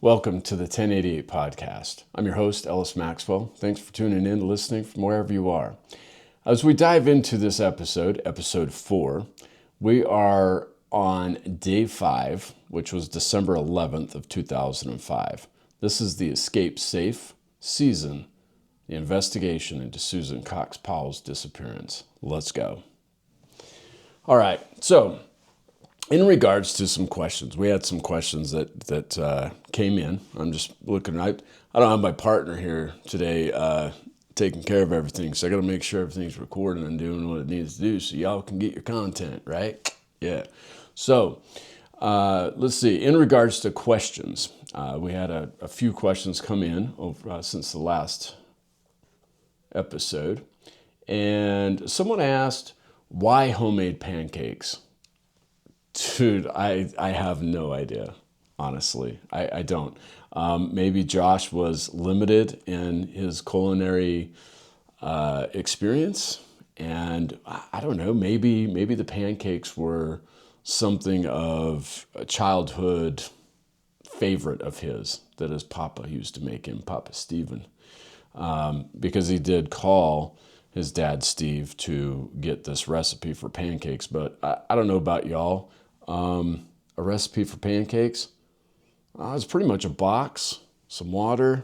Welcome to the 1088 podcast. I'm your host, Ellis Maxwell. Thanks for tuning in, listening from wherever you are. As we dive into this episode, episode 4, we are on day 5, which was December 11th of 2005. This is the Escape Safe season, the investigation into Susan Cox Powell's disappearance. Let's go. All right, so in regards to some questions, we had some questions that came in. I'm just looking. I don't have my partner here today taking care of everything, so I got to make sure everything's recording and doing what it needs to do so y'all can get your content, right? Yeah. So let's see. In regards to questions, we had a few questions come in since the last episode. And someone asked, why homemade pancakes? Dude, I have no idea, honestly. I don't. Maybe Josh was limited in his culinary experience, and I don't know, maybe the pancakes were something of a childhood favorite of his that his papa used to make him, Papa Stephen, because he did call his dad Steve to get this recipe for pancakes. But I don't know about y'all. A recipe for pancakes, it's pretty much a box, some water,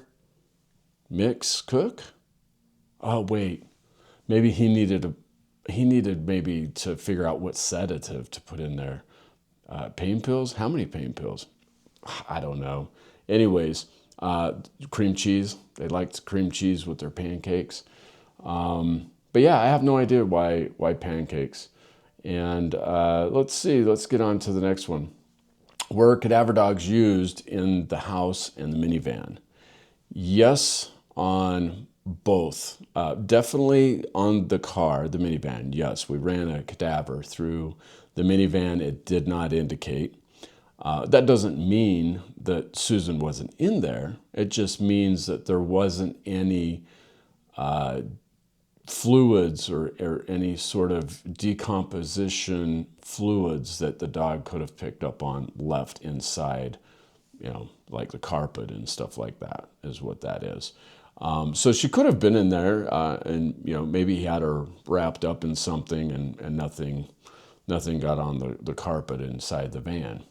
mix, cook. Oh wait, maybe he needed maybe to figure out what sedative to put in there. Pain pills? How many pain pills? I don't know. Anyways, cream cheese. They liked cream cheese with their pancakes. But yeah, I have no idea why pancakes. And let's see, let's get on to the next one. Were cadaver dogs used in the house and the minivan? Yes, on both. Definitely on the car, the minivan. Yes, we ran a cadaver through the minivan. It did not indicate. That doesn't mean that Susan wasn't in there. It just means that there wasn't any fluids or any sort of decomposition fluids that the dog could have picked up on left inside, like the carpet and stuff like that is what that is. So she could have been in there and, maybe he had her wrapped up in something and nothing got on the carpet inside the van.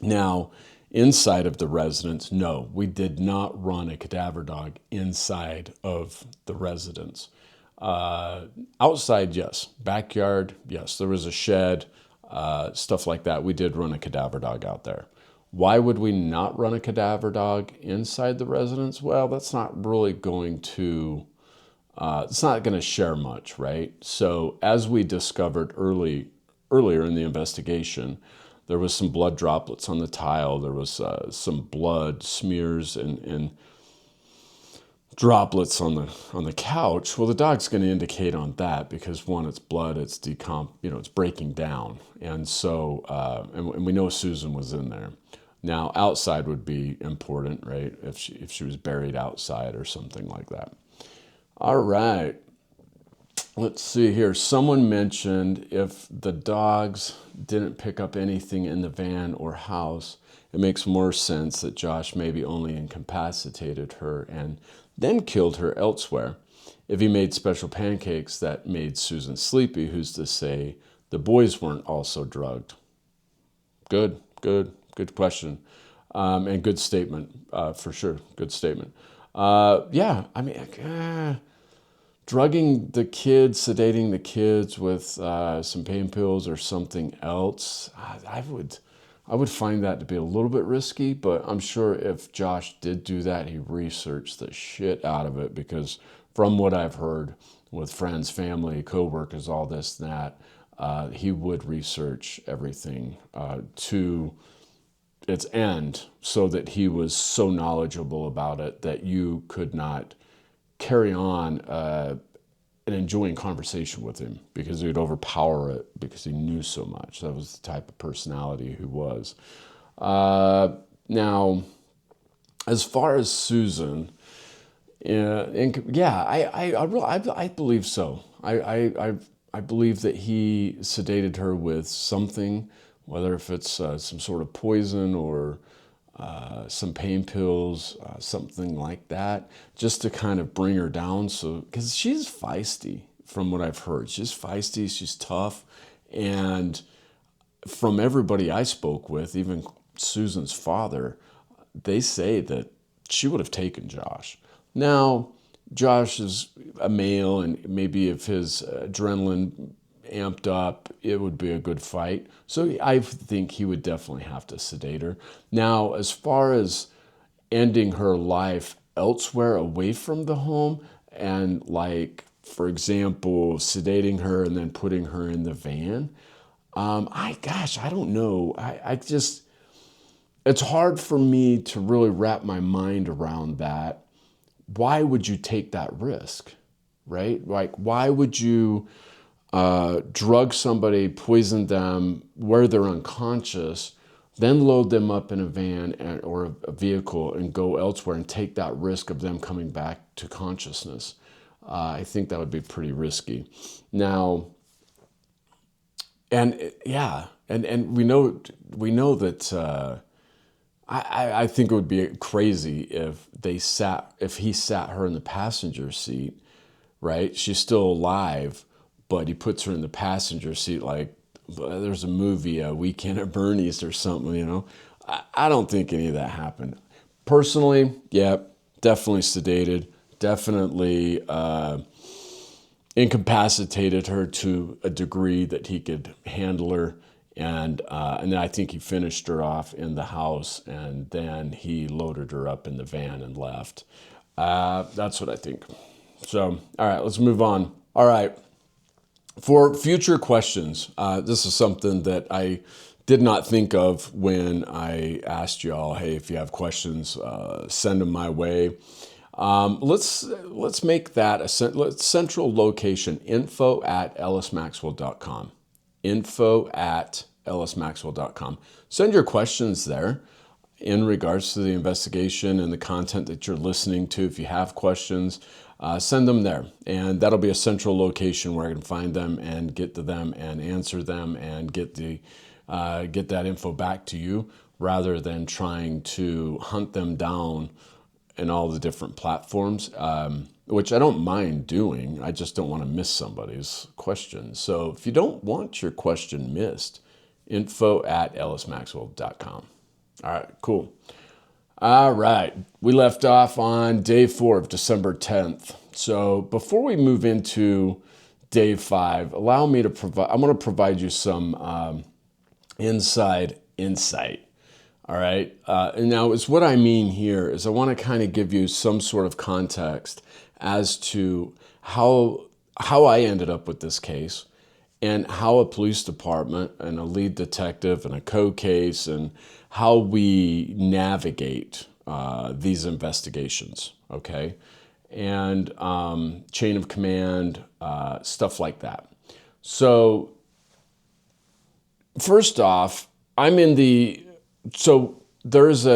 Now, inside of the residence, no, we did not run a cadaver dog inside of the residence. Outside, yes. Backyard, yes. There was a shed, stuff like that. We did run a cadaver dog out there. Why would we not run a cadaver dog inside the residence? Well, that's not really going to, it's not going to share much, right? So as we discovered earlier in the investigation, there was some blood droplets on the tile. There was some blood smears and droplets on the couch. Well, the dog's going to indicate on that because one, it's blood, it's it's breaking down, and so and we know Susan was in there. Now, outside would be important, right? If she was buried outside or something like that. All right, let's see here. Someone mentioned if the dogs didn't pick up anything in the van or house, it makes more sense that Josh maybe only incapacitated her and then killed her elsewhere. If he made special pancakes that made Susan sleepy, who's to say the boys weren't also drugged? Good question. And good statement, for sure. Good statement. Yeah, I mean, drugging the kids, sedating the kids with some pain pills or something else, I would find that to be a little bit risky, but I'm sure if Josh did do that, he researched the shit out of it, because from what I've heard with friends, family, coworkers, all this and that, he would research everything to its end so that he was so knowledgeable about it that you could not carry on an enjoying conversation with him, because he would overpower it because he knew so much. That was the type of personality he was. Now, as far as Susan, I believe so. I believe that he sedated her with something, whether if it's some sort of poison or some pain pills, something like that, just to kind of bring her down. So, because she's feisty from what I've heard. She's feisty, she's tough. And from everybody I spoke with, even Susan's father, they say that she would have taken Josh. Now, Josh is a male, and maybe if his adrenaline amped up, it would be a good fight. So I think he would definitely have to sedate her. Now, as far as ending her life elsewhere away from the home, and like, for example, sedating her and then putting her in the van, I don't know. I just, it's hard for me to really wrap my mind around that. Why would you take that risk, right? Like, why would you drug somebody, poison them where they're unconscious, then load them up in a van or a vehicle and go elsewhere and take that risk of them coming back to consciousness? I think that would be pretty risky. Now, and yeah, and we know that I think it would be crazy if he sat her in the passenger seat, right? She's still alive, but he puts her in the passenger seat like there's a movie, Weekend at Bernie's or something, you know? I don't think any of that happened. Personally, yeah, definitely sedated, definitely incapacitated her to a degree that he could handle her. And then I think he finished her off in the house, and then he loaded her up in the van and left. That's what I think. So, all right, let's move on. All right. For future questions, this is something that I did not think of when I asked y'all, hey, if you have questions, send them my way. Let's make that a central location, info@ellismaxwell.com. info@ellismaxwell.com. Send your questions there in regards to the investigation and the content that you're listening to. If you have questions, send them there. And that'll be a central location where I can find them and get to them and answer them and get that info back to you, rather than trying to hunt them down in all the different platforms, which I don't mind doing. I just don't want to miss somebody's question. So if you don't want your question missed, info@ellismaxwell.com. All right, cool. All right, we left off on day 4 of December 10th. So before we move into day 5, allow me to I'm going to provide you some inside insight. All right. And now is what I mean here is I want to kind of give you some sort of context as to how I ended up with this case, and how a police department and a lead detective and a co-case and how we navigate these investigations. Okay. And chain of command, stuff like that. So first off, so there's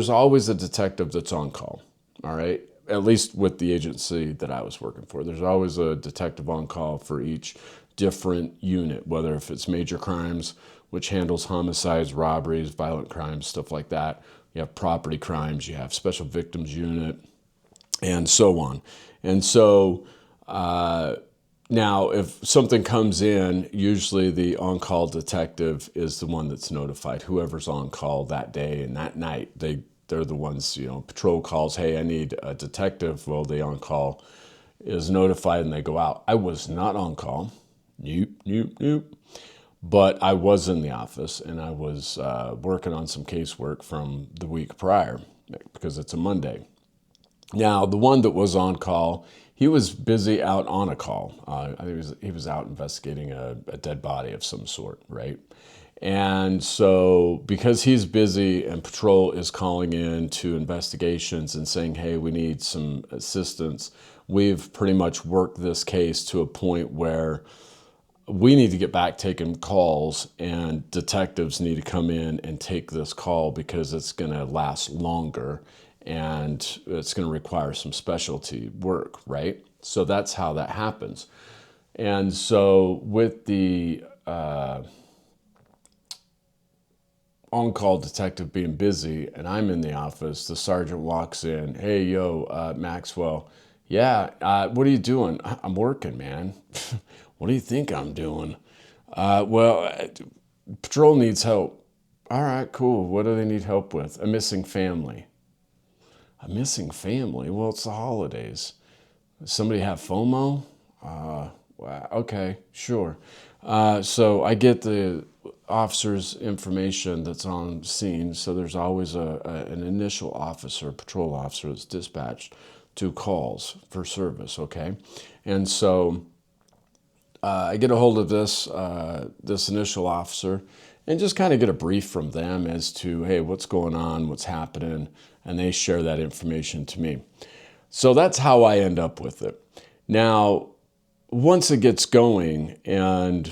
always a detective that's on call, all right? At least with the agency that I was working for. There's always a detective on call for each different unit, whether if it's major crimes, which handles homicides, robberies, violent crimes, stuff like that. You have property crimes, you have special victims unit, and so on. And so now, if something comes in, usually the on-call detective is the one that's notified. Whoever's on call that day and that night, they're the ones, patrol calls, hey, I need a detective. Well, the on-call is notified and they go out. I was not on call. Nope. But I was in the office, and I was working on some casework from the week prior, because it's a Monday. Now, the one that was on call, he was busy out on a call. I think he was out investigating a dead body of some sort, right? And so because he's busy and patrol is calling in to investigations and saying, hey, we need some assistance, we've pretty much worked this case to a point where we need to get back taking calls, and detectives need to come in and take this call because it's going to last longer and it's going to require some specialty work, right? So that's how that happens. And so with the on-call detective being busy, and I'm in the office. The sergeant walks in. Hey, yo, Maxwell. Yeah, what are you doing? I'm working, man. What do you think I'm doing? Patrol needs help. All right, cool. What do they need help with? A missing family. A missing family? Well, it's the holidays. Does somebody have FOMO? Wow, okay, sure. So I get the officer's information that's on scene. So there's always an initial officer, patrol officer that's dispatched to calls for service, okay? And so I get a hold of this initial officer and just kind of get a brief from them as to, hey, what's going on, what's happening, and they share that information to me. So that's how I end up with it. Now, once it gets going and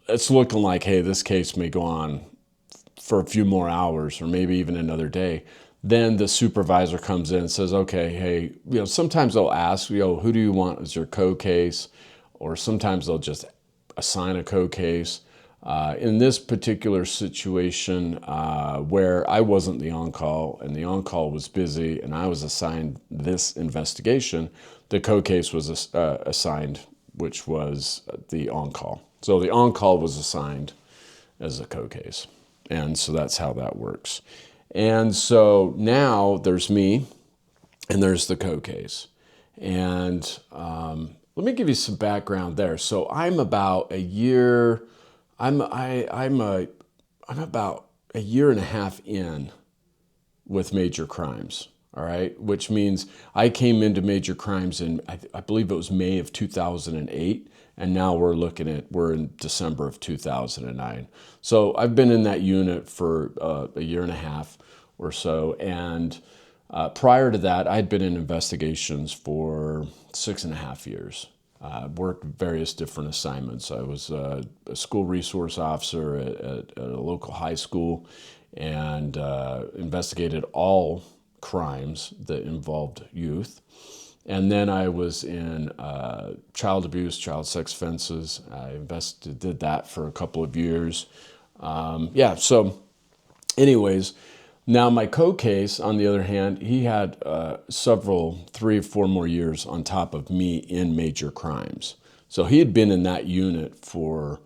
it's looking like, hey, this case may go on for a few more hours or maybe even another day, then the supervisor comes in and says, okay, hey, sometimes they'll ask, who do you want as your co-case? Or sometimes they'll just assign a co-case. In this particular situation, where I wasn't the on-call and the on-call was busy and I was assigned this investigation, the co-case was assigned, which was the on-call. So the on-call was assigned as a co-case. And so that's how that works. And so now there's me and there's the co-case. And let me give you some background there. So I'm about a year, I'm about a year and a half in with major crimes. All right, which means I came into major crimes in, I believe it was May of 2008, and now we're in December of 2009. So I've been in that unit for a year and a half or so, and prior to that, I'd been in investigations for 6.5 years. Worked various different assignments. I was a school resource officer at a local high school, and investigated all crimes that involved youth. And then I was in child abuse, child sex offenses. I did that for a couple of years. So anyways, now my co-case, on the other hand, he had 3 or 4 more years on top of me in major crimes. So he had been in that unit for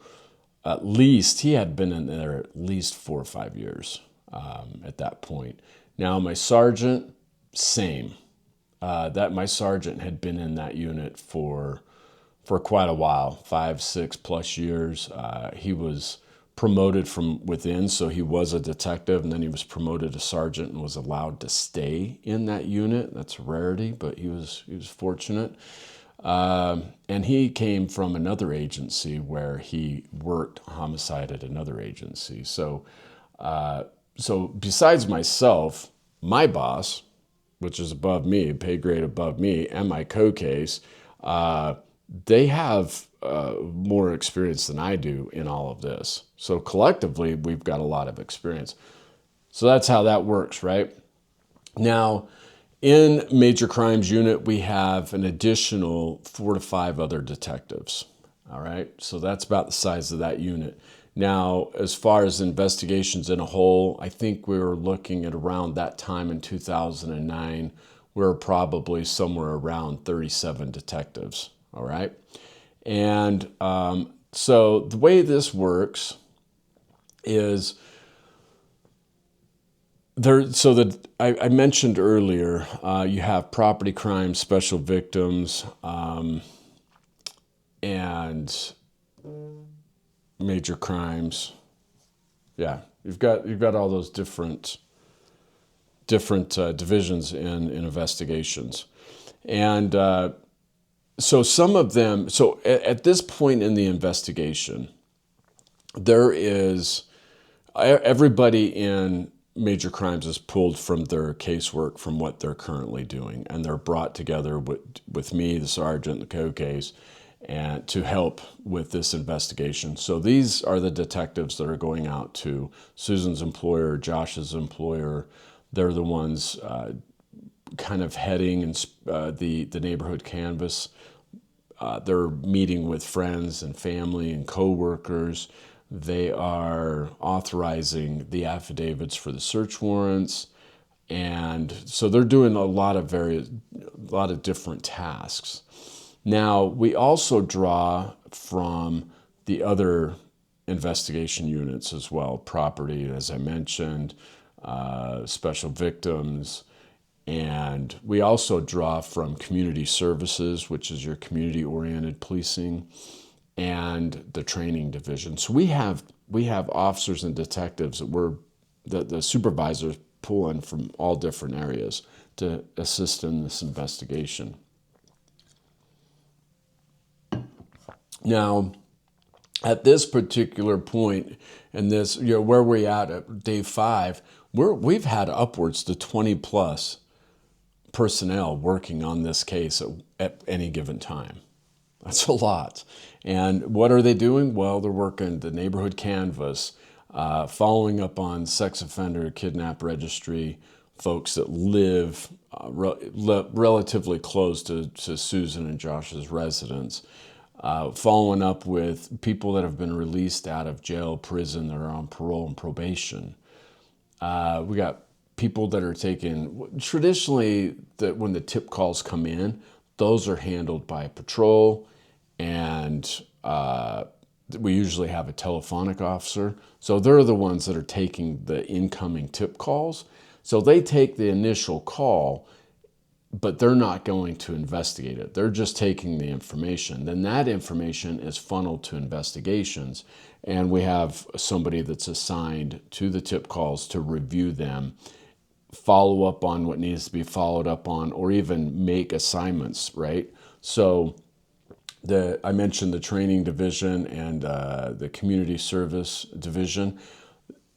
he had been in there at least 4 or 5 years at that point. Now my sergeant, same. My sergeant had been in that unit for quite a while, 5, 6 plus years. He was promoted from within, so he was a detective, and then he was promoted to sergeant and was allowed to stay in that unit. That's a rarity, but he was fortunate. And he came from another agency where he worked homicide at another agency. So besides myself, my boss, which is above me, pay grade above me, and my co-case, they have more experience than I do in all of this. So collectively, we've got a lot of experience. So that's how that works, right? Now, in Major Crimes Unit, we have an additional 4 to 5 other detectives. All right, so that's about the size of that unit. Now, as far as investigations in a whole, I think we were looking at around that time in 2009, we were probably somewhere around 37 detectives. All right, and so the way this works is there. So that I mentioned earlier, you have property crimes, special victims, and major crimes. Yeah, you've got all those different divisions in investigations, and so some of them. So at this point in the investigation, there is everybody in major crimes is pulled from their casework from what they're currently doing, and they're brought together with me, the sergeant, the co-case, and to help with this investigation. So these are the detectives that are going out to Susan's employer, Josh's employer. They're the ones kind of heading and the neighborhood canvas. They're meeting with friends and family and coworkers. They are authorizing the affidavits for the search warrants. And so they're doing a lot of different tasks. Now, we also draw from the other investigation units as well, property, as I mentioned, special victims, and we also draw from community services, which is your community-oriented policing, and the training division. So we have officers and detectives that the supervisors pull in from all different areas to assist in this investigation. Now, at this particular point in this, where we're at day 5, we've had upwards to 20 plus personnel working on this case at any given time. That's a lot. And what are they doing? Well, they're working the neighborhood canvas, following up on sex offender kidnap registry, folks that live relatively close to Susan and Josh's residence, following up with people that have been released out of jail, prison, that are on parole and probation. We got people that are taken, traditionally, that when the tip calls come in, those are handled by patrol, and we usually have a telephonic officer. So they're the ones that are taking the incoming tip calls. So they take the initial call, but they're not going to investigate it. They're just taking the information. Then that information is funneled to investigations, and we have somebody that's assigned to the tip calls to review them, follow up on what needs to be followed up on, or even make assignments, right? So I mentioned the training division and the community service division.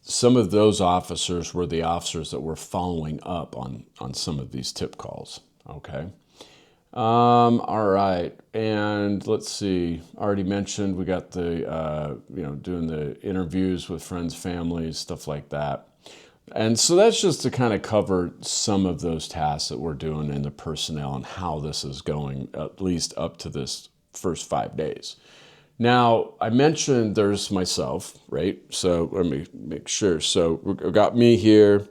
Some of those officers were the officers that were following up on some of these tip calls, okay? All right, and let's see, I already mentioned we got the, doing the interviews with friends, families, stuff like that. And so that's just to kind of cover some of those tasks that we're doing in the personnel and how this is going, at least up to this first 5 days. Now, I mentioned there's myself, right? So let me make sure. So we got me here.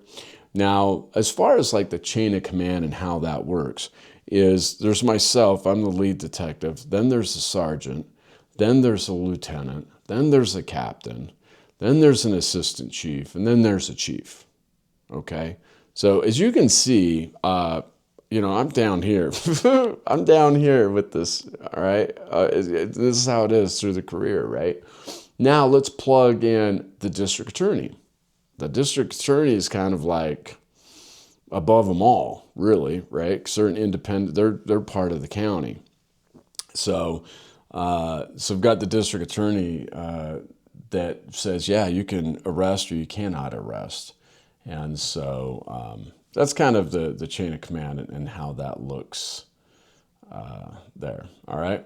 Now, as far as like the chain of command and how that works, is there's myself, I'm the lead detective, then there's a sergeant, then there's a lieutenant, then there's a captain, then there's an assistant chief, and then there's a chief, okay? So as you can see, I'm down here. I'm down here with this, all right? This is how it is through the career, right? Now let's plug in the district attorney. The district attorney is kind of like above them all, really, right? Because they're an independent, they're part of the county. So we've got the district attorney that says, yeah, you can arrest or you cannot arrest. And so that's kind of the chain of command and how that looks there. All right.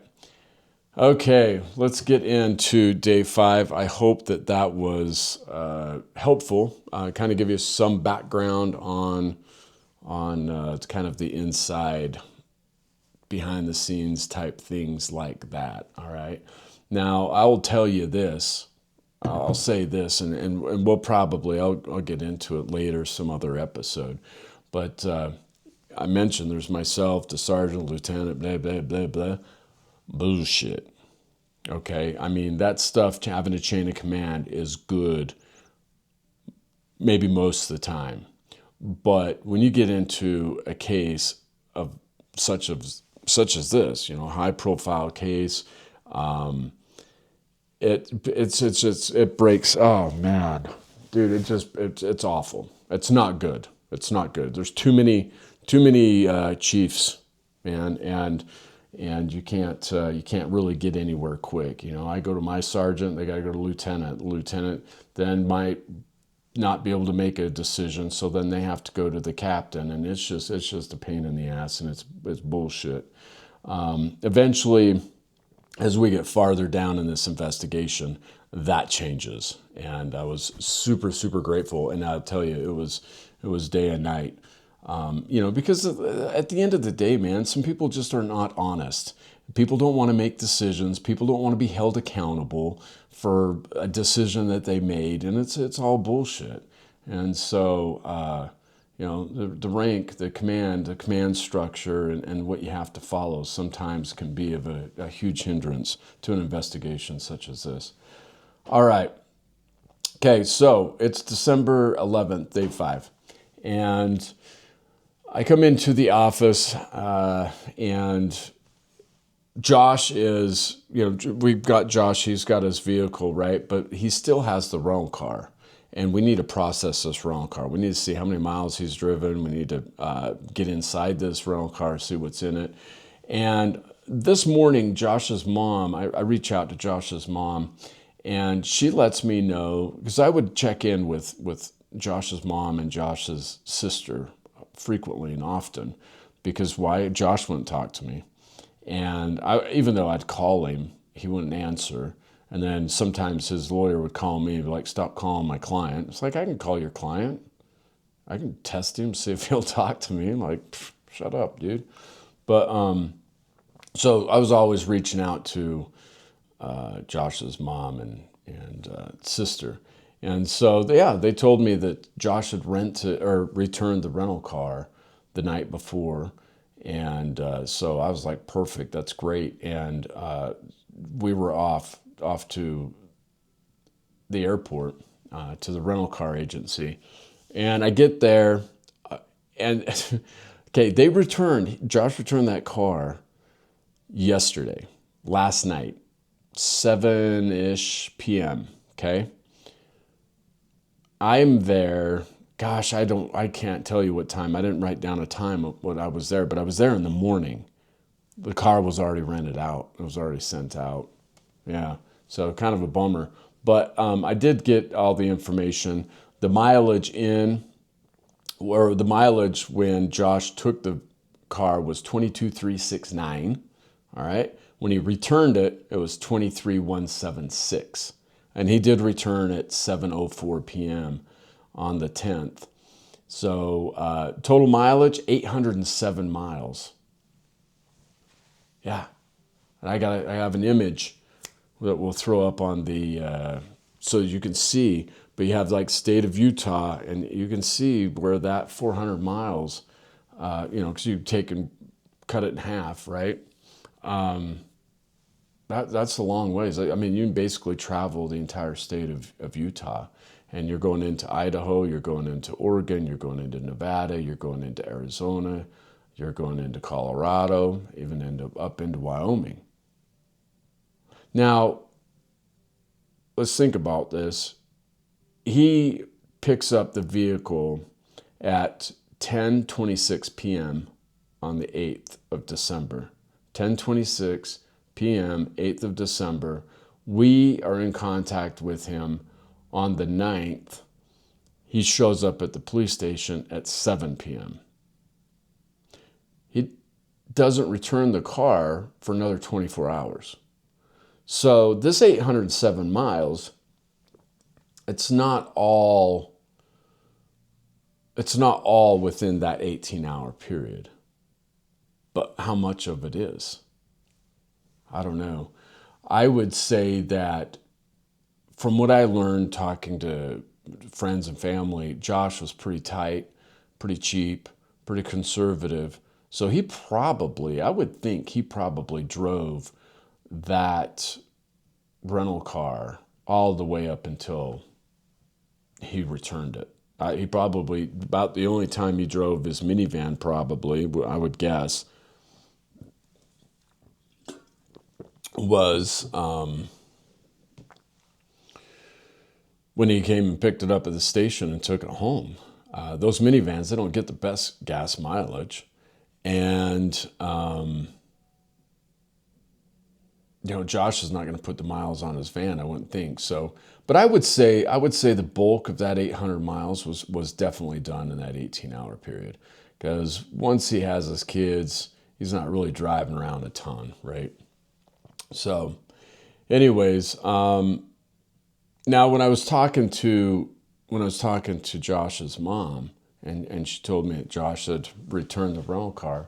Okay, let's get into day 5. I hope that was helpful. Kind of give you some background on kind of the inside, behind the scenes type things like that. All right. Now I will tell you this. I'll say this, and we'll probably, I'll get into it later, some other episode. But I mentioned there's myself, the sergeant, lieutenant, blah, blah, blah, blah. Bullshit. Okay? I mean, that stuff, having a chain of command is good maybe most of the time. But when you get into a case of such as this, high profile case, it breaks. Oh man, dude, it's awful. It's not good. It's not good. There's too many chiefs, man, and you can't really get anywhere quick. I go to my sergeant, they got to go to lieutenant. Lieutenant then might not be able to make a decision, so then they have to go to the captain, and it's just a pain in the ass, and it's bullshit. Eventually, as we get farther down in this investigation, that changes, and I was super, super grateful. And I'll tell you, it was day and night. Because at the end of the day, man, some people just are not honest. People don't want to make decisions. People don't want to be held accountable for a decision that they made, and it's all bullshit. And so, the rank, the command structure, and what you have to follow sometimes can be of a huge hindrance to an investigation such as this. All right. Okay, so it's December 11th, day 5. And I come into the office, and Josh is, we've got Josh, he's got his vehicle, right? But he still has the rental car. And we need to process this rental car. We need to see how many miles he's driven. We need to get inside this rental car, see what's in it. And this morning, Josh's mom, I reach out to Josh's mom, and she lets me know, because I would check in with Josh's mom and Josh's sister frequently and often, because why? Josh wouldn't talk to me. And even though I'd call him, he wouldn't answer. And then sometimes his lawyer would call me and be like, stop calling my client. It's like, I can call your client. I can test him, see if he'll talk to me. I'm like, shut up, dude. But so I was always reaching out to Josh's mom and sister. And so, they told me that Josh had returned the rental car the night before. And so I was like, perfect, that's great. And we were off to the airport, to the rental car agency. And I get there, and okay, Josh returned that car yesterday, last night, 7-ish p.m., okay? I'm there, gosh, I can't tell you what time. I didn't write down a time of what I was there, but I was there in the morning. The car was already rented out. It was already sent out. Yeah, so kind of a bummer. But I did get all the information. The mileage when Josh took the car was 22,369. All right. When he returned it, it was 23,176. And he did return at 7:04 p.m. on the 10th. So total mileage, 807 miles. Yeah. And I have an image that we'll throw up on the, so you can see, but you have like state of Utah, and you can see where that 400 miles, because you take and cut it in half, right? That's a long ways. I mean, you can basically travel the entire state of Utah, and you're going into Idaho, you're going into Oregon, you're going into Nevada, you're going into Arizona, you're going into Colorado, even up into Wyoming. Now, let's think about this. He picks up the vehicle at 10:26 p.m. on the 8th of December. 10:26 p.m., 8th of December. We are in contact with him on the 9th. He shows up at the police station at 7 p.m. He doesn't return the car for another 24 hours. So this 807 miles, it's not all within that 18-hour period. But how much of it is? I don't know. I would say that from what I learned talking to friends and family, Josh was pretty tight, pretty cheap, pretty conservative. So I would think he probably drove that rental car all the way up until he returned it. He probably, about the only time he drove his minivan probably, I would guess, was when he came and picked it up at the station and took it home. Those minivans, they don't get the best gas mileage. And, Josh is not going to put the miles on his van, I wouldn't think. So, but I would say the bulk of that 800 miles was definitely done in that 18-hour period. Because once he has his kids, he's not really driving around a ton, right? So, anyways, now when I was talking to Josh's mom, And she told me that Josh had returned the rental car.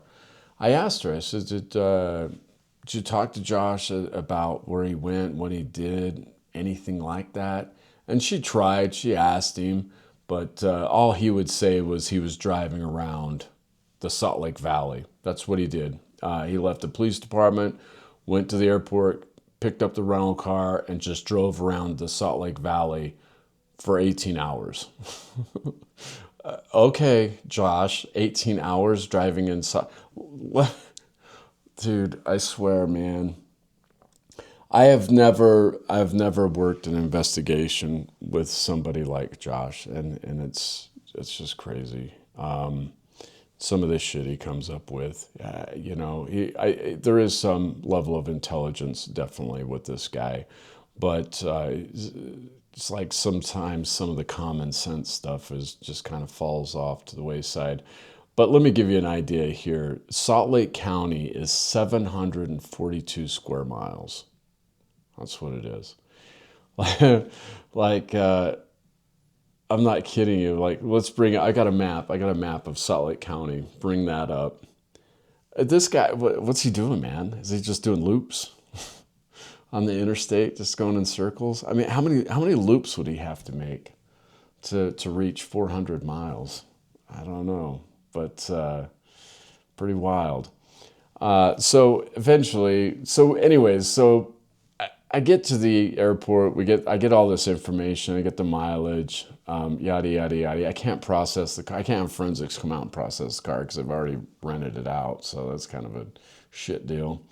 I asked her, I said, did you talk to Josh about where he went, what he did, anything like that? And she tried, she asked him, but all he would say was he was driving around the Salt Lake Valley. That's what he did. He left the police department, went to the airport, picked up the rental car, and just drove around the Salt Lake Valley for 18 hours. Okay, Josh, 18 hours driving inside. Dude, I swear, man. I've never worked an investigation with somebody like Josh, and it's just crazy. Some of this shit he comes up with, there is some level of intelligence definitely with this guy, but it's like sometimes some of the common sense stuff is just kind of falls off to the wayside. But let me give you an idea here. Salt Lake County is 742 square miles. That's what it is. like I'm not kidding you. Like, let's bring it. I got a map. Of Salt Lake County. Bring that up. This guy, what's he doing, man? Is he just doing loops on the interstate, just going in circles? I mean, how many loops would he have to make to reach 400 miles? I don't know, but pretty wild. So I get to the airport. I get all this information. I get the mileage, yada yada yada. I can't process the car. I can't have forensics come out and process the car because I've already rented it out. So that's kind of a shit deal.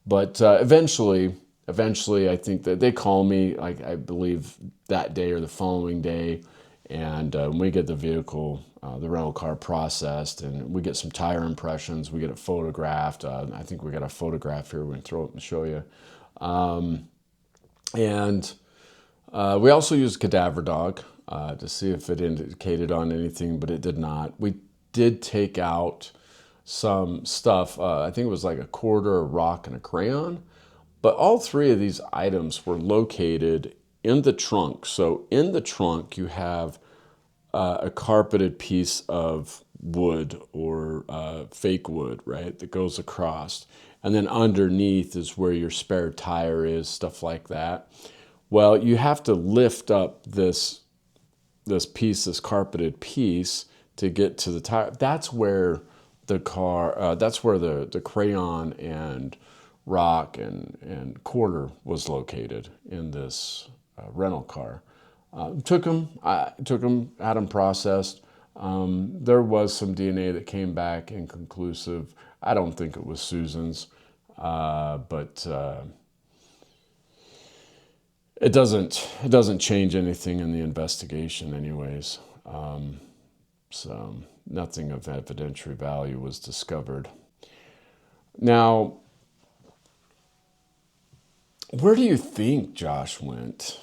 But eventually, I think that they call me. Like, I believe that day or the following day, and we get the vehicle, the rental car processed, and we get some tire impressions. We get it photographed. I think we got a photograph here. We can throw it and show you. And we also used cadaver dog to see if it indicated on anything, but it did not. We did take out some stuff. I think it was like a quarter, a rock, and a crayon. But all three of these items were located in the trunk. So in the trunk, you have a carpeted piece of wood or fake wood, right, that goes across. And then underneath is where your spare tire is, stuff like that. Well, you have to lift up this carpeted piece to get to the tire. That's where the crayon and rock and quarter was located in this rental car. Took them, had them processed. There was some DNA that came back inconclusive. I don't think it was Susan's, but it doesn't change anything in the investigation, anyways. So nothing of evidentiary value was discovered. Now, where do you think Josh went?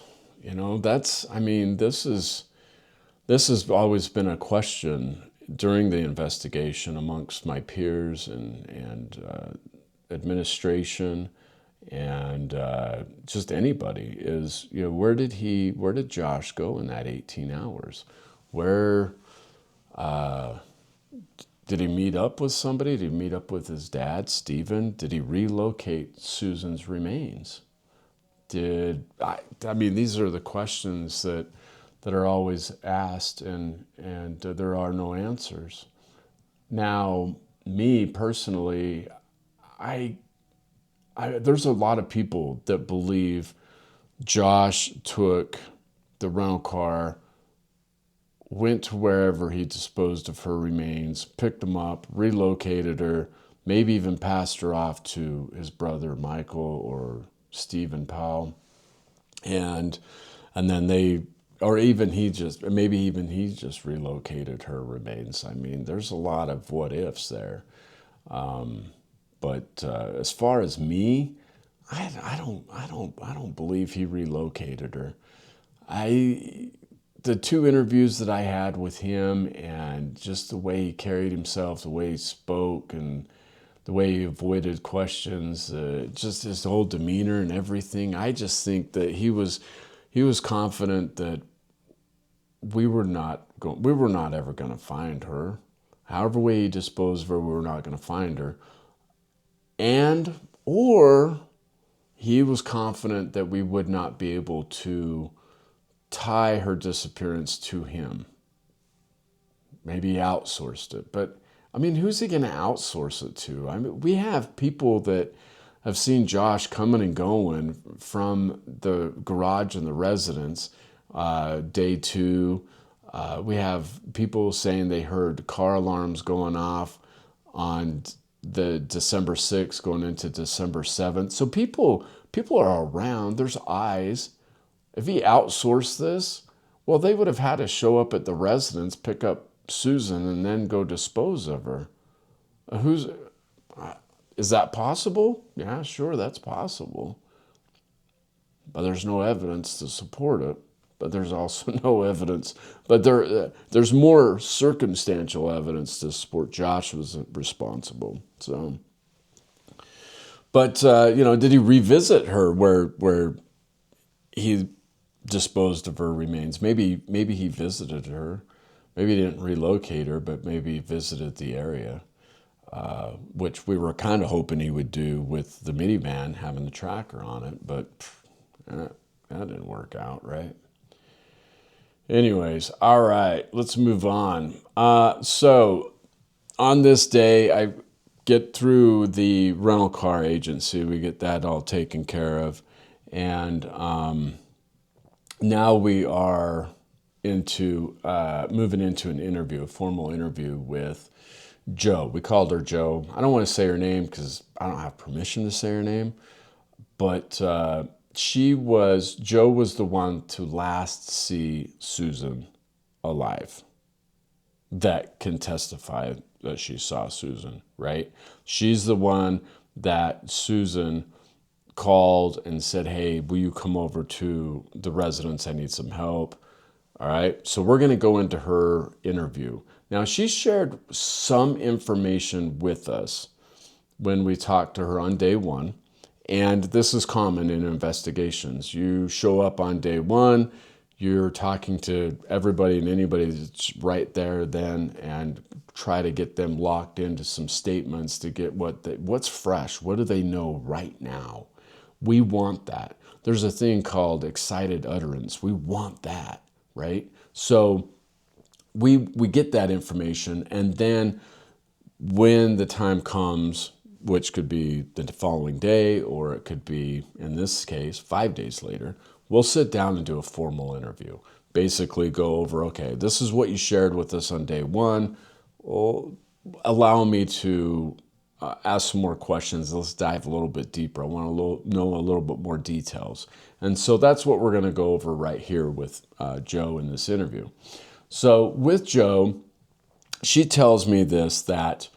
This has always been a question during the investigation amongst my peers and administration and just anybody is, where did Josh go in that 18 hours? Where did he meet up with somebody? Did he meet up with his dad, Stephen? Did he relocate Susan's remains? These are the questions that are always asked, and there are no answers. Now, me personally, there's a lot of people that believe Josh took the rental car, went to wherever he disposed of her remains, picked them up, relocated her, maybe even passed her off to his brother Michael or Stephen Powell, and then he just relocated her remains. I mean, there's a lot of what ifs there. But as far as me, I don't believe he relocated her. The two interviews that I had with him, and just the way he carried himself, the way he spoke, and the way he avoided questions, just his whole demeanor and everything. I just think that he was confident that we were not we were not ever going to find her. However way he disposed of her, we were not going to find her. And, or he was confident that we would not be able to tie her disappearance to him. Maybe he outsourced it. But, I mean, who's he going to outsource it to? I mean, we have people that have seen Josh coming and going from the garage and the residence, day 2. We have people saying they heard car alarms going off on the December 6th going into December 7th. So people are around. There's eyes. If he outsourced this, well, they would have had to show up at the residence, pick up Susan, and then go dispose of her. Is that possible? Yeah, sure, that's possible. But there's no evidence to support it. But there's also no evidence. But there's more circumstantial evidence to support Josh was responsible. So, but did he revisit her where he disposed of her remains? Maybe he visited her. Maybe he didn't relocate her, but maybe he visited the area, which we were kind of hoping he would do with the minivan having the tracker on it. But that didn't work out, right? Anyways, all right, let's move on. So on this day, I get through the rental car agency. We get that all taken care of. And now we are moving into an interview, a formal interview with Joe. We called her Joe. I don't want to say her name because I don't have permission to say her name. But Joe was the one to last see Susan alive that can testify that she saw Susan, right? She's the one that Susan called and said, hey, will you come over to the residence? I need some help. All right. So we're going to go into her interview. Now, she shared some information with us when we talked to her on day 1. And this is common in investigations. You show up on day 1, you're talking to everybody and anybody that's right there then and try to get them locked into some statements to get what's fresh. What do they know right now? We want that. There's a thing called excited utterance. We want that, right? So we get that information, and then when the time comes, which could be the following day, or it could be, in this case, 5 days later, we'll sit down and do a formal interview. Basically go over, okay, this is what you shared with us on day 1. Well, allow me to ask some more questions. Let's dive a little bit deeper. I want to know a little bit more details. And so that's what we're going to go over right here with Joe in this interview. So with Joe, she tells me that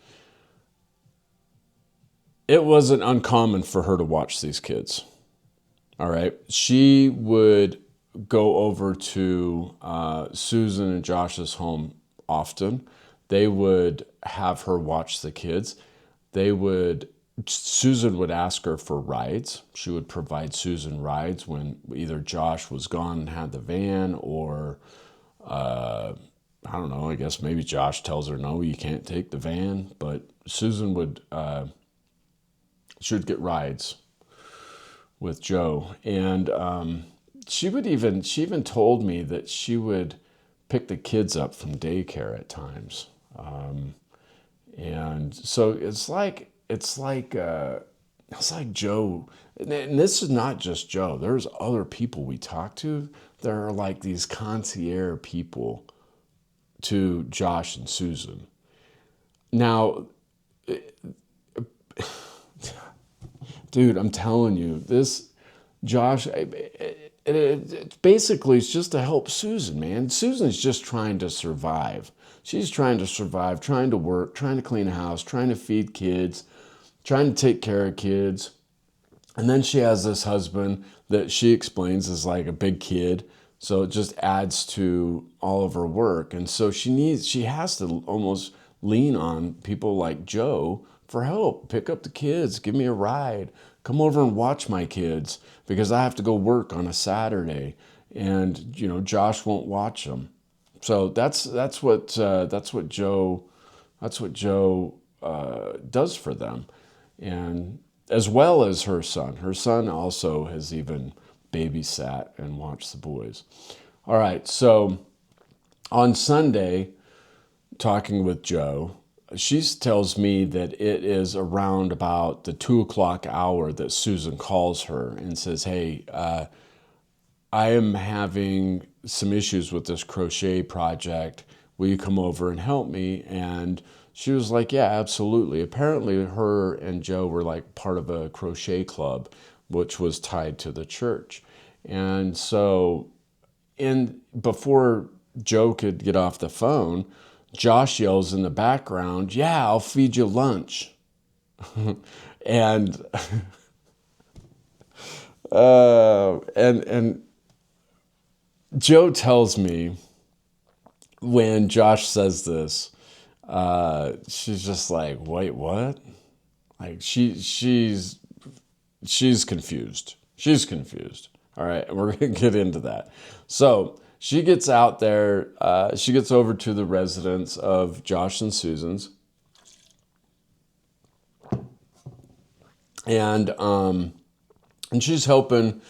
it wasn't uncommon for her to watch these kids. All right. She would go over to Susan and Josh's home often. They would have her watch the kids. Susan would ask her for rides. She would provide Susan rides when either Josh was gone and had the van, or I don't know, I guess maybe Josh tells her, no, you can't take the van. But Susan she would get rides with Joe. And she even told me that she would pick the kids up from daycare at times. And so it's like Joe, and this is not just Joe. There's other people we talk to that are like these concierge people to Josh and Susan. Now, dude, I'm telling you, this Josh, it basically is just to help Susan, man. Susan's just trying to survive. She's trying to survive, trying to work, trying to clean a house, trying to feed kids, trying to take care of kids. And then she has this husband that she explains is like a big kid. So it just adds to all of her work. And so she has to almost lean on people like Joe for help. Pick up the kids, give me a ride, come over and watch my kids because I have to go work on a Saturday and, Josh won't watch them. So that's what Joe does for them, and as well as her son. Her son also has even babysat and watched the boys. All right, so on Sunday, talking with Joe, she tells me that it is around about the 2 o'clock hour that Susan calls her and says, "Hey, I am having some issues with this crochet project. Will you come over and help me?" And she was like, "Yeah, absolutely." Apparently, her and Joe were like part of a crochet club, which was tied to the church. And so, before Joe could get off the phone, Josh yells in the background, "Yeah, I'll feed you lunch." and and Joe tells me when Josh says this, she's just like, "Wait, what?" Like she's confused. She's confused. All right, and we're gonna get into that. So she gets out there. She gets over to the residence of Josh and Susan's, and she's helping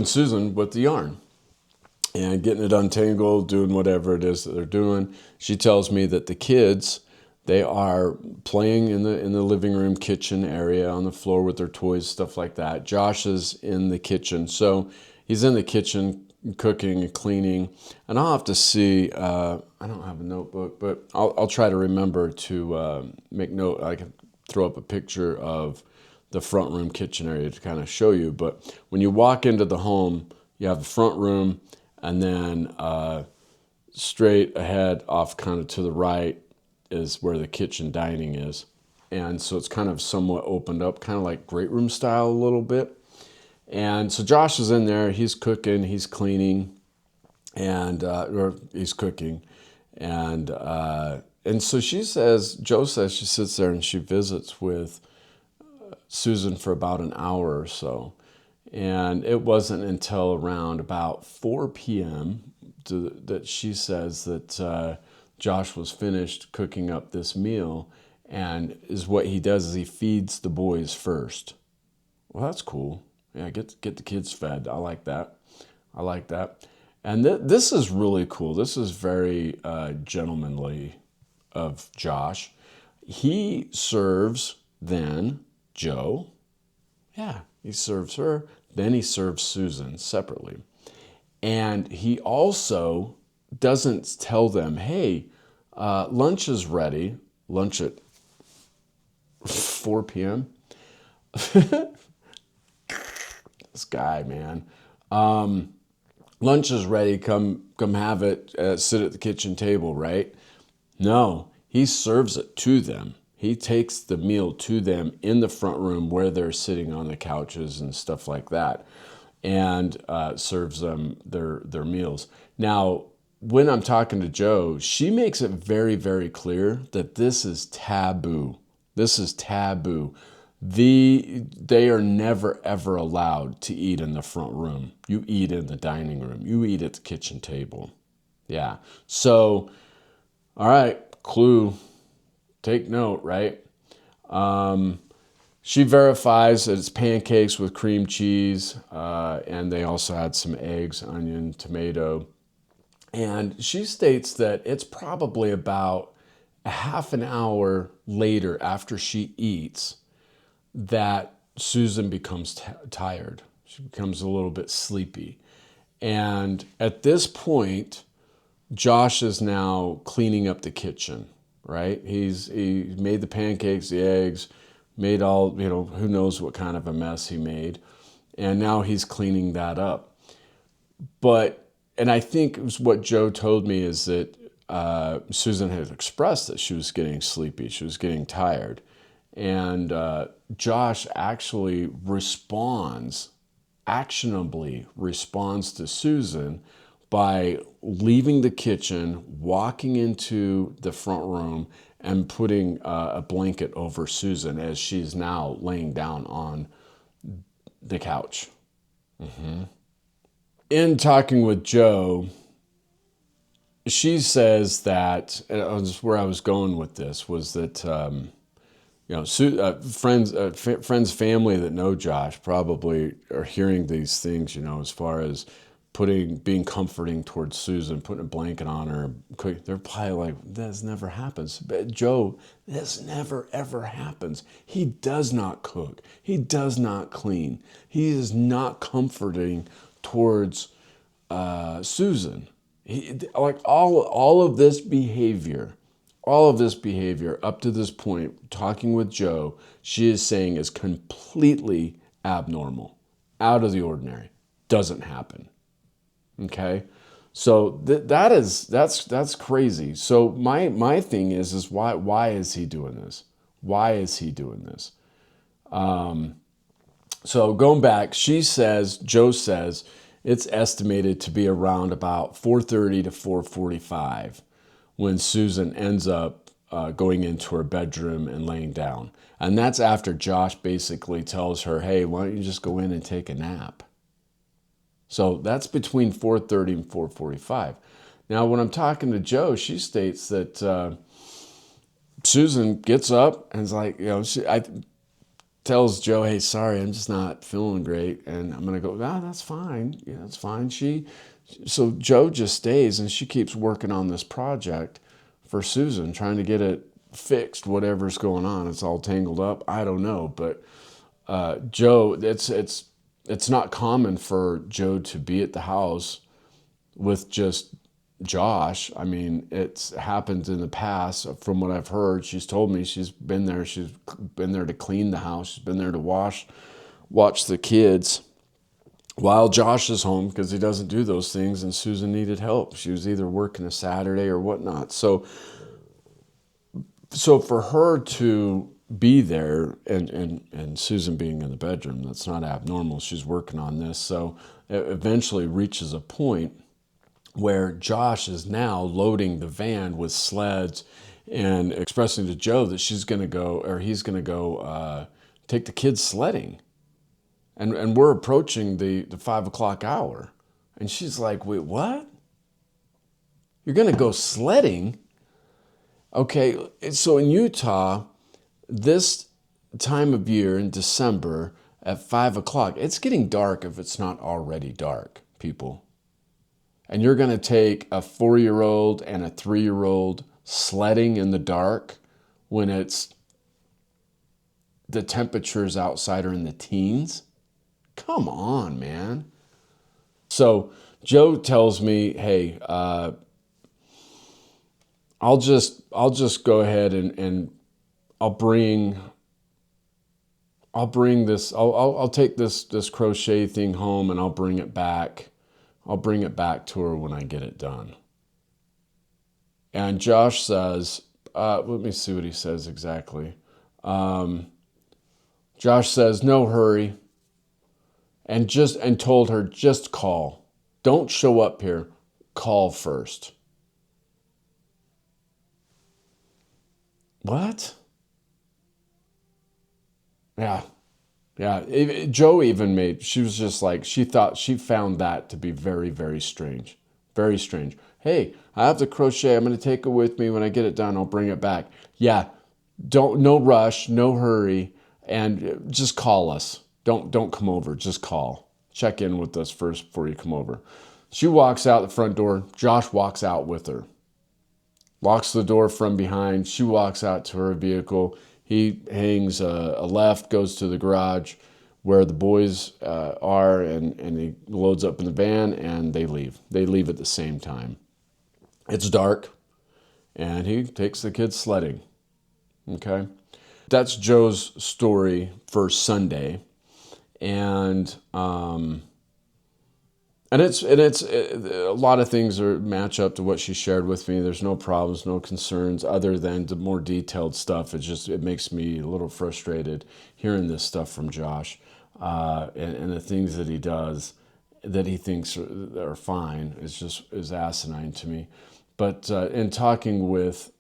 Susan with the yarn and getting it untangled, doing whatever it is that they're doing. She tells me that the kids, they are playing in the living room kitchen area on the floor with their toys, stuff like that. Josh is in the kitchen. So he's in the kitchen cooking and cleaning. And I'll have to see, I don't have a notebook, but I'll try to remember to make note. I can throw up a picture of the front room kitchen area to kind of show you. But when you walk into the home, you have the front room, and then straight ahead off kind of to the right is where the kitchen dining is. And so it's kind of somewhat opened up, kind of like great room style a little bit. And so Josh is in there, he's cooking, he's cleaning, and or he's cooking. And so Joe says she sits there and she visits with Susan for about an hour or so. And it wasn't until around about 4 p.m. That she says that Josh was finished cooking up this meal, and what he does is he feeds the boys first. Well, that's cool. Yeah, get the kids fed. I like that. I like that. And this is really cool. This is very gentlemanly of Josh. He serves then Joe. Yeah, he serves her. Then he serves Susan separately. And he also doesn't tell them, "Hey, lunch is ready." Lunch at 4 p.m. This guy, man. Lunch is ready. Come have it. Sit at the kitchen table, right? No, he serves it to them. He takes the meal to them in the front room where they're sitting on the couches and stuff like that, and serves them their meals. Now, when I'm talking to Joe, she makes it very, very clear that this is taboo. This is taboo. They are never, ever allowed to eat in the front room. You eat in the dining room. You eat at the kitchen table. Yeah. So, all right, clue. Take note, right? She verifies that it's pancakes with cream cheese, and they also had some eggs, onion, tomato. And she states that it's probably about a half an hour later after she eats that Susan becomes tired. She becomes a little bit sleepy. And at this point, Josh is now cleaning up the kitchen, right? He made the pancakes, the eggs, made all, who knows what kind of a mess he made. And now he's cleaning that up. And I think what Joe told me is that Susan had expressed that she was getting sleepy, she was getting tired. And Josh actually actionably responds to Susan by leaving the kitchen, walking into the front room, and putting a blanket over Susan as she's now laying down on the couch. In talking with Joe, she says that, and where I was going with this was that, friends, family that know Josh probably are hearing these things, as far as being comforting towards Susan, putting a blanket on her. They're probably like, this never happens. But Joe, this never, ever happens. He does not cook. He does not clean. He is not comforting towards Susan. Like all of this behavior, up to this point, talking with Joe, she is saying is completely abnormal, out of the ordinary, doesn't happen. Okay, so that's crazy. So my thing is why is he doing this? Why is he doing this? So going back, Joe says it's estimated to be around about 4:30 to 4:45 when Susan ends up going into her bedroom and laying down. And that's after Josh basically tells her, hey, why don't you just go in and take a nap? So that's between 4:30 and 4:45. Now, when I'm talking to Joe, she states that Susan gets up and is like, I tells Joe, hey, sorry, I'm just not feeling great. And I'm going to go, that's fine. Yeah, that's fine. So Joe just stays and she keeps working on this project for Susan, trying to get it fixed, whatever's going on. It's all tangled up. I don't know. But Joe, it's not common for Joe to be at the house with just Josh. I mean, it's happened in the past from what I've heard. She's told me she's been there. She's been there to clean the house. She's been there to watch the kids while Josh is home because he doesn't do those things, and Susan needed help. She was either working a Saturday or whatnot. So for her to be there and Susan being in the bedroom, that's not abnormal. She's working on this. So it eventually reaches a point where Josh is now loading the van with sleds and expressing to Joe that he's going to go take the kids sledding. And we're approaching the 5 o'clock hour. And she's like, wait, what? You're going to go sledding? Okay, so in Utah, this time of year in December at 5 o'clock, it's getting dark if it's not already dark, people. And you're going to take a 4-year-old and a 3-year-old sledding in the dark when the temperatures outside are in the teens? Come on, man. So Joe tells me, hey, I'll just go ahead and I'll take this crochet thing home and I'll bring it back. I'll bring it back to her when I get it done. And Josh says, let me see what he says exactly. Josh says, no hurry. And told her, just call. Don't show up here. Call first. What? Yeah. Yeah. Joe even she was just like, she found that to be very, very strange. Very strange. Hey, I have the crochet. I'm going to take it with me. When I get it done, I'll bring it back. Yeah. No rush, no hurry. And just call us. Don't come over. Just call. Check in with us first before you come over. She walks out the front door. Josh walks out with her. Locks the door from behind. She walks out to her vehicle. He hangs a left, goes to the garage where the boys are, and he loads up in the van, and they leave. They leave at the same time. It's dark, and he takes the kids sledding. Okay? That's Joe's story for Sunday. And it's a lot of things match up to what she shared with me. There's no problems, no concerns, other than the more detailed stuff. It makes me a little frustrated hearing this stuff from Josh, and the things that he does that he thinks are fine is asinine to me. But in talking with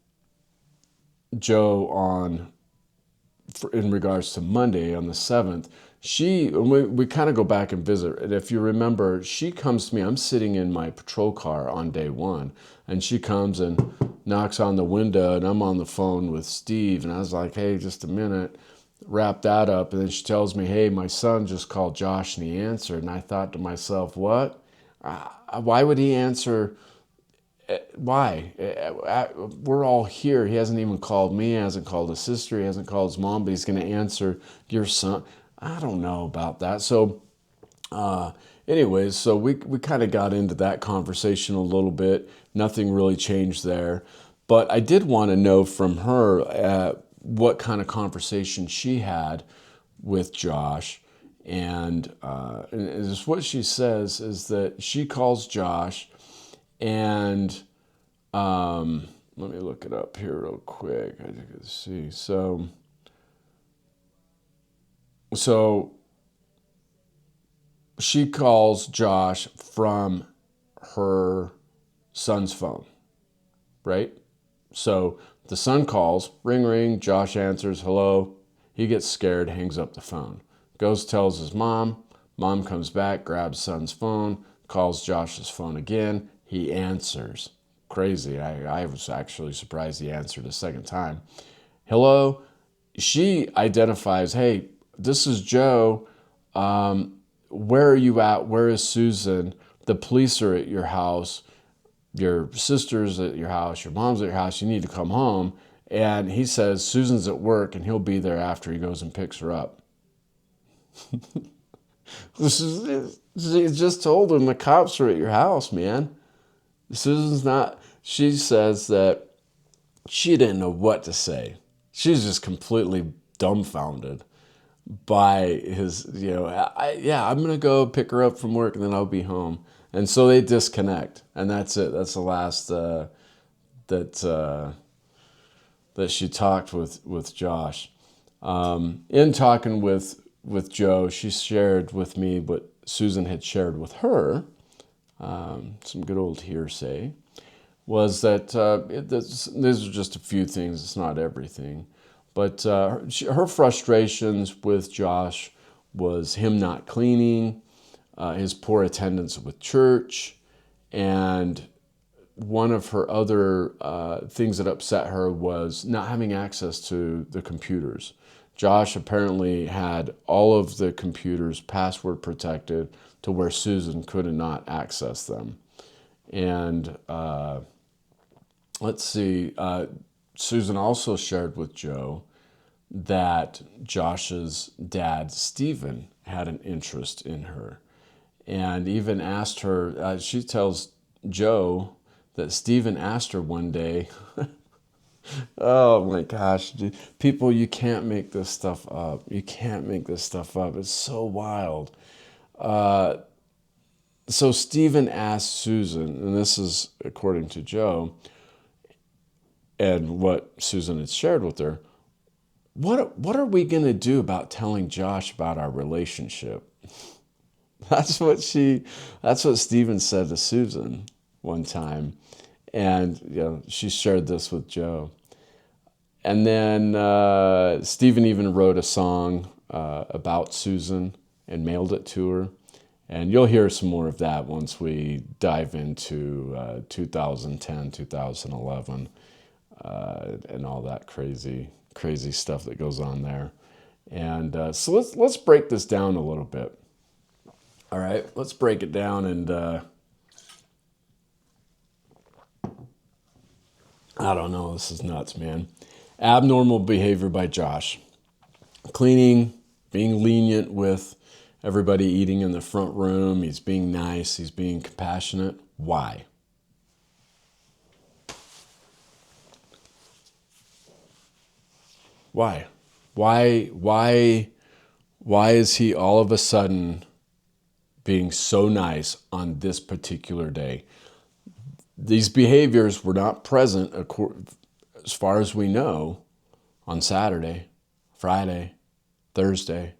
Joe in regards to Monday on the 7th, we kind of go back and visit. And if you remember, she comes to me. I'm sitting in my patrol car on day one, and she comes and knocks on the window, and I'm on the phone with Steve. And I was like, hey, just a minute, wrap that up. And then she tells me, hey, my son just called Josh and he answered. And I thought to myself, what? Why would he answer? Why? We're all here. He hasn't even called me. He hasn't called his sister. He hasn't called his mom, but he's going to answer your son. I don't know about that. So anyways, so we kind of got into that conversation a little bit. Nothing really changed there. But I did want to know from her what kind of conversation she had with Josh. And it's what she says is that she calls Josh and let me look it up here real quick. I can see. So she calls Josh from her son's phone, right? So the son calls, ring, ring. Josh answers, hello. He gets scared, hangs up the phone. Goes, tells his mom. Mom comes back, grabs son's phone, calls Josh's phone again. He answers. Crazy. I was actually surprised he answered a second time. Hello. She identifies, hey, this is Joe. Where are you at? Where is Susan? The police are at your house. Your sister's at your house. Your mom's at your house. You need to come home. And he says, Susan's at work and he'll be there after he goes and picks her up. She just told him the cops are at your house, man. Susan's not. She says that she didn't know what to say. She's just completely dumbfounded by his, I'm going to go pick her up from work and then I'll be home. And so they disconnect. And that's it. That's the last that she talked with Josh. In talking with Joe, she shared with me what Susan had shared with her. Some good old hearsay. Was that these are just a few things. It's not everything. But her frustrations with Josh was him not cleaning, his poor attendance with church, and one of her other things that upset her was not having access to the computers. Josh apparently had all of the computers password protected to where Susan could not access them. And let's see, Susan also shared with Joe that Josh's dad, Stephen, had an interest in her. And even asked her, she tells Joe that Stephen asked her one day, oh my gosh, dude. People, you can't make this stuff up. You can't make this stuff up. It's so wild. So Stephen asked Susan, and this is according to Joe, and what Susan had shared with her, what are we going to do about telling Josh about our relationship? That's what Stephen said to Susan one time. And she shared this with Joe. And then Stephen even wrote a song about Susan and mailed it to her. And you'll hear some more of that once we dive into 2010, 2011, and all that crazy stuff that goes on there. And so let's break this down a little bit. All right, let's break it down. And I don't know, this is nuts, man. Abnormal behavior by Josh. Cleaning, being lenient with everybody eating in the front room. He's being nice. He's being compassionate. Why? Why? Why is he all of a sudden being so nice on this particular day? These behaviors were not present, as far as we know, on Saturday, Friday, Thursday.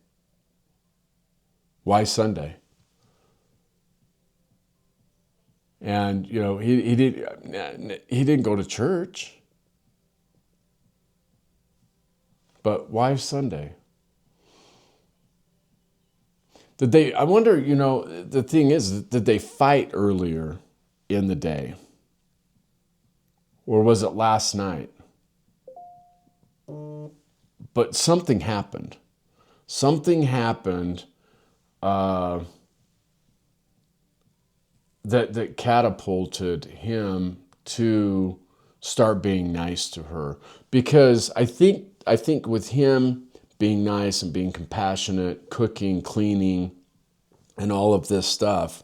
Why Sunday? And he didn't go to church. But why Sunday? Did they, I wonder, the thing is, did they fight earlier in the day? Or was it last night? But something happened. Something happened that catapulted him to start being nice to her. Because I think with him being nice and being compassionate, cooking, cleaning, and all of this stuff,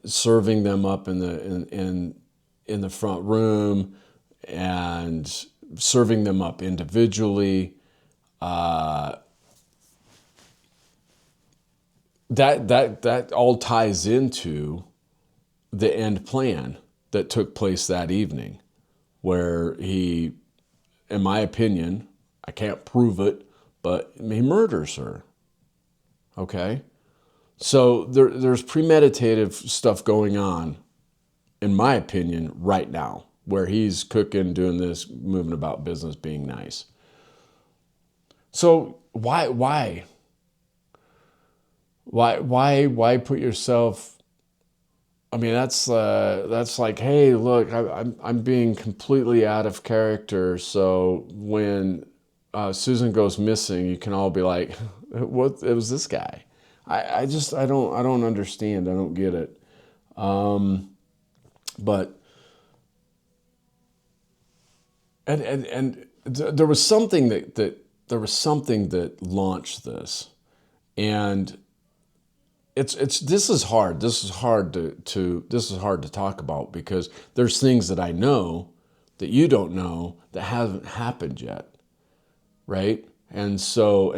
serving them up in the front room and serving them up individually, that all ties into the end plan that took place that evening, where he, in my opinion, I can't prove it, but he murders her. Okay? So there's premeditative stuff going on, in my opinion, right now, where he's cooking, doing this, moving about business, being nice. So why put yourself? I mean, that's like, hey, look, I'm being completely out of character. So when Susan goes missing, you can all be like, what? It was this guy. I don't understand. I don't get it. But and there was something that launched this, and this is hard. This is hard to talk about, because there's things that I know that you don't know that haven't happened yet, right? And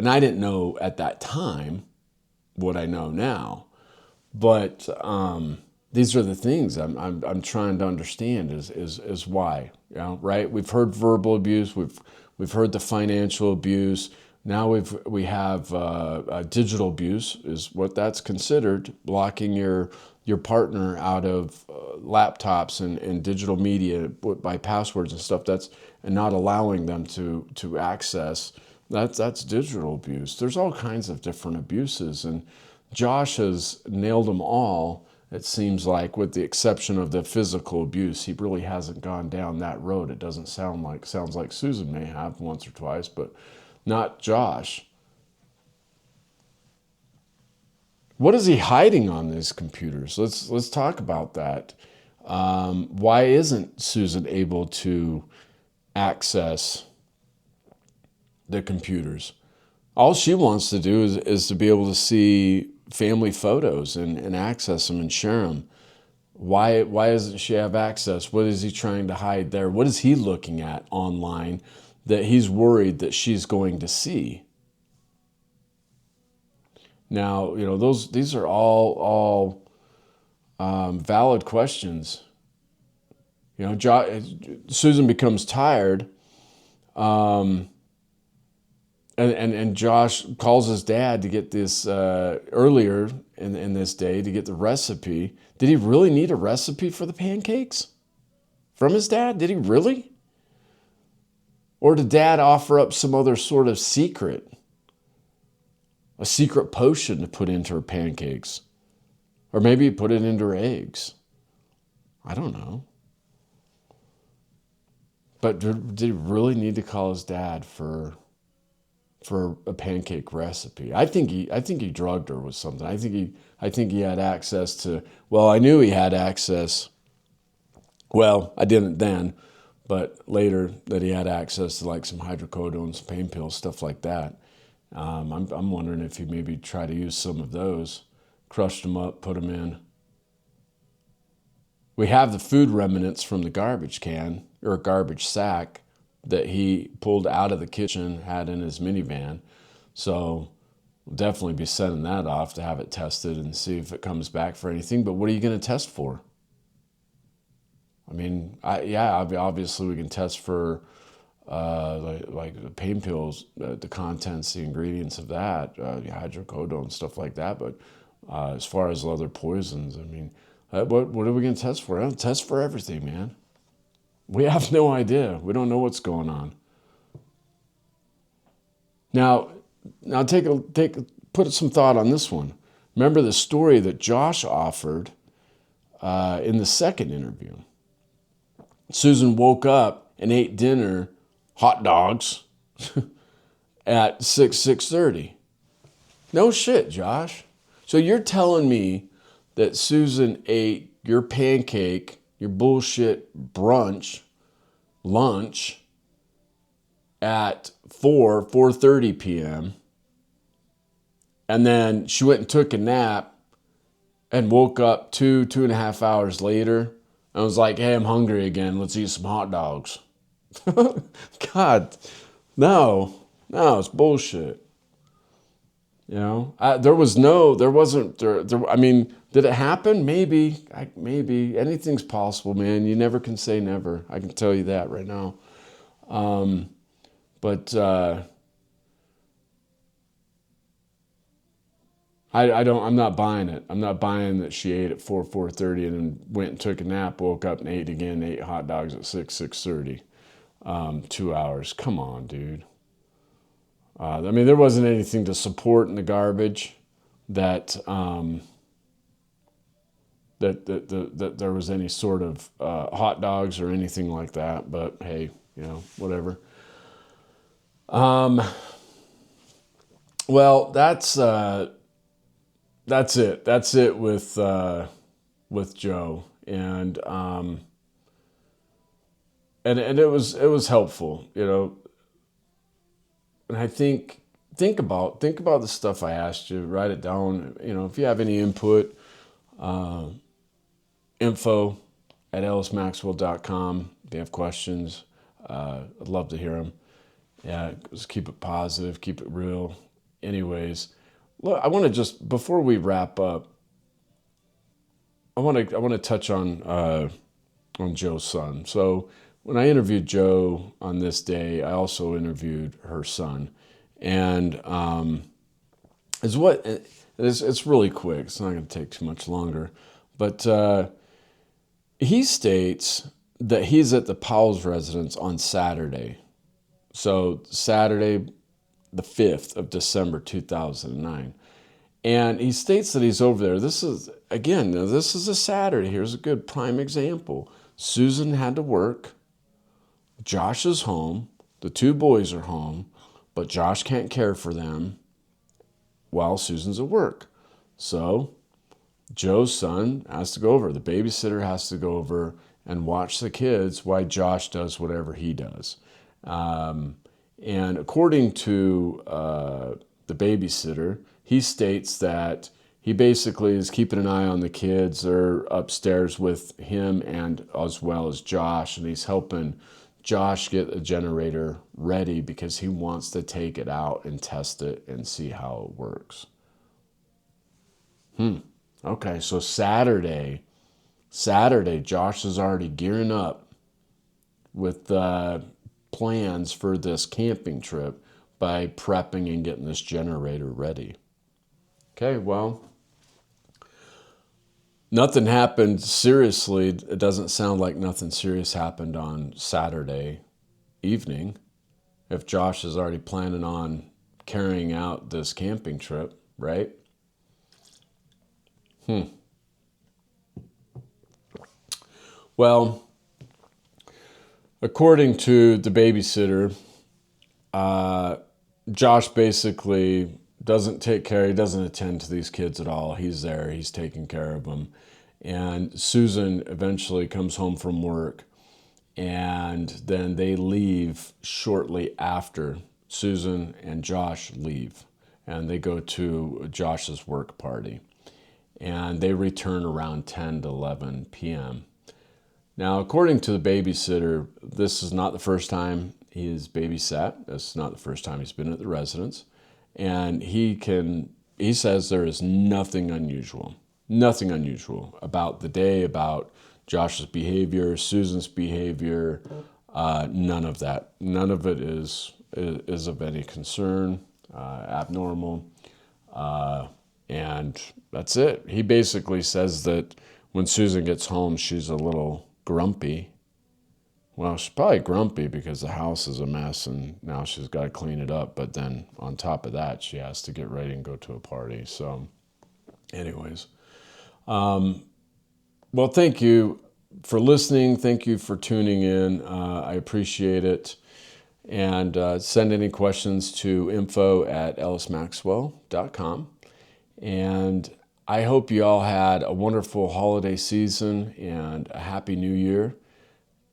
I didn't know at that time what I know now, but these are the things I'm trying to understand is why, right? We've heard verbal abuse, we've heard the financial abuse. Now we have digital abuse is what that's considered, blocking your partner out of laptops and digital media by passwords and stuff. And not allowing them to access. That's digital abuse. There's all kinds of different abuses, and Josh has nailed them all. It seems like, with the exception of the physical abuse, he really hasn't gone down that road. It doesn't sounds like Susan may have once or twice, but not Josh. What is he hiding on these computers? Let's talk about that. Why isn't Susan able to access the computers? All she wants to do is to be able to see family photos and access them and share them. Why doesn't she have access? What is he trying to hide there? What is he looking at online that he's worried that she's going to see? Now, these are all valid questions. Susan becomes tired, and Josh calls his dad to get this earlier in this day to get the recipe. Did he really need a recipe for the pancakes from his dad? Did he really? Or did Dad offer up some other sort of secret? A secret potion to put into her pancakes? Or maybe he put it into her eggs. I don't know. But did he really need to call his dad for a pancake recipe? I think he drugged her with something. I think he had access to, well, I knew he had access. Well, I didn't then, but later that he had access to like some hydrocodone, some pain pills, stuff like that. I'm wondering if he maybe tried to use some of those, crushed them up, put them in. We have the food remnants from the garbage can or garbage sack that he pulled out of the kitchen, had in his minivan. So we'll definitely be sending that off to have it tested and see if it comes back for anything. But what are you going to test for? I mean, obviously we can test for like the pain pills, the contents, the ingredients of that, hydrocodone, stuff like that. But as far as other poisons, I mean, what are we going to test for? I don't test for everything, man. We have no idea. We don't know what's going on. Now put some thought on this one. Remember the story that Josh offered in the second interview. Susan woke up and ate dinner, hot dogs, at 6:30. No shit, Josh. So you're telling me that Susan ate your pancake, your bullshit brunch, lunch at 4:30 p.m. and then she went and took a nap and woke up 2.5 hours later and was like, hey, I'm hungry again. Let's eat some hot dogs. God, no, it's bullshit. You know, I mean, did it happen? Maybe, maybe anything's possible, man. You never can say never. I can tell you that right now. But I'm not buying it. I'm not buying that she ate at 4:30 and then went and took a nap, woke up and ate again, ate hot dogs at 6:30. 2 hours. Come on, dude. I mean, there wasn't anything to support in the garbage that that there was any sort of hot dogs or anything like that. But hey, you know, whatever. Well, that's it. That's it with Joe, and it was helpful, you know. And I think about the stuff I asked you. Write it down. You know, if you have any input, info@ellismaxwell.com. If you have questions, I'd love to hear them. Yeah, just keep it positive, keep it real. Anyways, look, I want to just, before we wrap up, I want to touch on Joe's son. So when I interviewed Joe on this day, I also interviewed her son, and it's really quick. It's not going to take too much longer, but he states that he's at the Powell's residence on Saturday. So Saturday, the 5th of December, 2009. And he states that he's over there. This is a Saturday. Here's a good prime example. Susan had to work. Josh is home. The two boys are home, but Josh can't care for them while Susan's at work. So Joe's son has to go over. The babysitter has to go over and watch the kids while Josh does whatever he does. And according to the babysitter, he states that he basically is keeping an eye on the kids. They're upstairs with him and as well as Josh, and he's helping Josh get a generator ready because he wants to take it out and test it and see how it works. Okay, so Saturday, Josh is already gearing up with plans for this camping trip by prepping and getting this generator ready. Okay, well, nothing happened seriously. It doesn't sound like nothing serious happened on Saturday evening if Josh is already planning on carrying out this camping trip, right? Well, according to the babysitter, Josh basically doesn't attend to these kids at all. He's there, he's taking care of them. And Susan eventually comes home from work, and then they leave shortly after. Susan and Josh leave, and they go to Josh's work party. And they return around 10 to 11 p.m. Now, according to the babysitter, this is not the first time he has babysat. This is not the first time he's been at the residence. And he says there is nothing unusual about the day, about Josh's behavior, Susan's behavior, none of that. None of it is of any concern, abnormal, and that's it. He basically says that when Susan gets home, she's a little grumpy. Well, she's probably grumpy because the house is a mess and now she's got to clean it up. But then on top of that, she has to get ready and go to a party. So Anyways, well, thank you for listening. Thank you for tuning in. I appreciate it. And send any questions to info@ellismaxwell.com. And I hope you all had a wonderful holiday season and a happy new year.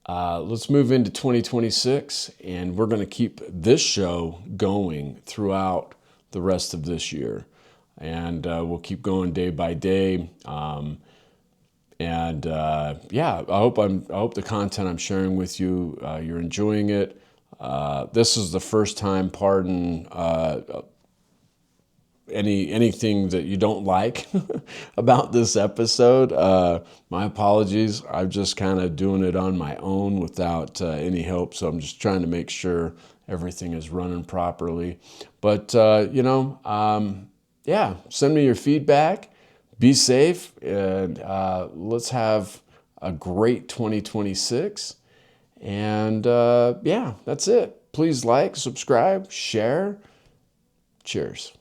Let's move into 2026, and we're going to keep this show going throughout the rest of this year. And we'll keep going day by day. Yeah, I hope the content I'm sharing with you, you're enjoying it. This is the first time, pardon anything that you don't like about this episode. My apologies. I'm just kind of doing it on my own without any help. So I'm just trying to make sure everything is running properly. But, yeah, send me your feedback. Be safe, and let's have a great 2026. And yeah, that's it. Please like, subscribe, share. Cheers.